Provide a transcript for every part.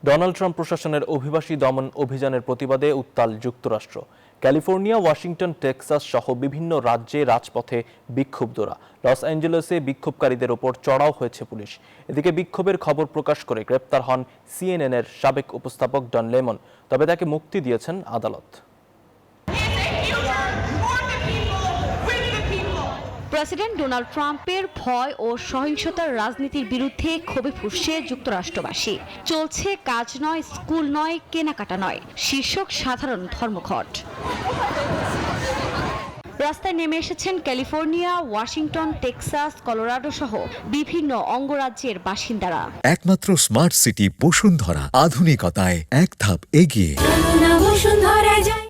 Donald Trump প্রশাসনের অভিবাসী দমন অভিযানের প্রতিবাদে উত্তাল যুক্তরাষ্ট্র। ক্যালিফোর্নিয়া, ওয়াশিংটন, টেক্সাস সহ বিভিন্ন রাজ্যে রাজপথে বিক্ষুব্ধরা। লস অ্যাঞ্জেলেসে বিক্ষোভকারীদের ওপর চড়াও হয়েছে পুলিশ। এদিকে বিক্ষোভের খবর প্রকাশ করে গ্রেপ্তার হন সিএনএন-এর সাবেক উপস্থাপক ডন লেমন, তবে তাকে মুক্তি দিয়েছেন আদালত। প্রেসিডেন্ট ডোনাল্ড ট্রাম্পের ভয় ও সহিংসতার রাজনীতির বিরুদ্ধে ক্ষোভে ফুঁসছে যুক্তরাষ্ট্রবাসী। চলছে কাজ নয়, স্কুল নয়, কেনাকাটা নয়, শীর্ষক সাধারণ ধর্মঘট। রাস্তায় নেমে এসেছেন ক্যালিফোর্নিয়া, ওয়াশিংটন, টেক্সাস, কলোরাডো সহ বিভিন্ন অঙ্গরাজ্যের বাসিন্দারা। একমাত্র স্মার্ট সিটি বসুন্ধরা, আধুনিকতায় এক ধাপ এগিয়ে।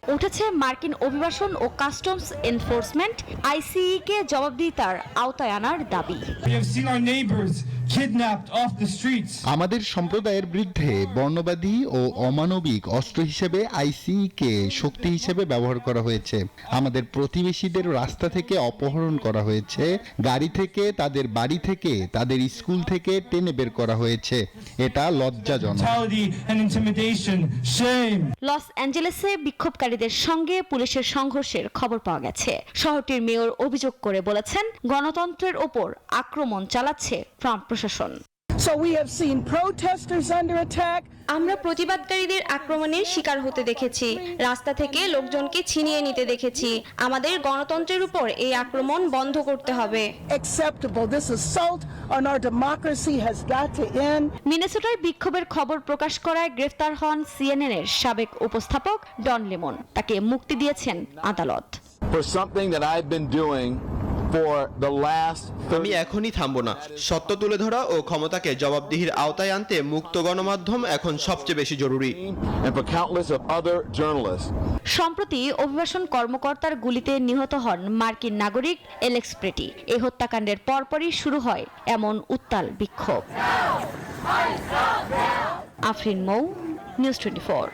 উঠেছে মার্কিন অভিবাসন ও কাস্টমস এনফোর্সমেন্ট আইসিই কে জবাবদিহিতার আওতায় আনার দাবি। আমাদের সম্প্রদায়ের বিরুদ্ধে বর্ণবাদী ও অমানবিক অস্ত্র হিসেবে আইসিই কে শক্তি হিসেবে ব্যবহার করা হয়েছে। আমাদের প্রতিবেশীদের রাস্তা থেকে অপহরণ করা হয়েছে, গাড়ি থেকে, তাদের বাড়ি থেকে, তাদের স্কুল থেকে টেনে বের করা হয়েছে। এটা লজ্জাজনক। লস অ্যাঞ্জেলেসে বিক্ষোভকারীদের সঙ্গে পুলিশের সংঘর্ষের খবর পাওয়া গেছে। শহরটির মেয়র অভিযোগ করে বলেছেন, গণতন্ত্রের ওপর আক্রমণ চালাচ্ছে ট্রাম্প প্রশাসন। আমরা প্রতিবাদকারীদের আক্রমণের শিকার হতে দেখেছি, রাস্তা থেকে লোকজনকে ছিনিয়ে নিতে দেখেছি। আমাদের গণতন্ত্রের উপর এই আক্রমণ বন্ধ করতে হবে। মিনেসোটায় বিক্ষোভের খবর প্রকাশ করায় গ্রেফতার হন সিএনএন-এর সাবেক উপস্থাপক ডন লেমন। তাকে মুক্তি দিয়েছেন আদালত। আমি এখনই থামবো না। সত্য তুলে ধরা ও ক্ষমতাকে জবাবদিহির আওতায় আনতে মুক্ত গণমাধ্যম এখন সবচেয়ে বেশি জরুরি। সম্প্রতি অভিবাসন কর্মকর্তার গুলিতে নিহত হন মার্কিন নাগরিক এলেক্স প্রেটি। এই হত্যাকাণ্ডের পরপরই শুরু হয় এমন উত্তাল বিক্ষোভ। আফরিন মৌ, নিউজ 24।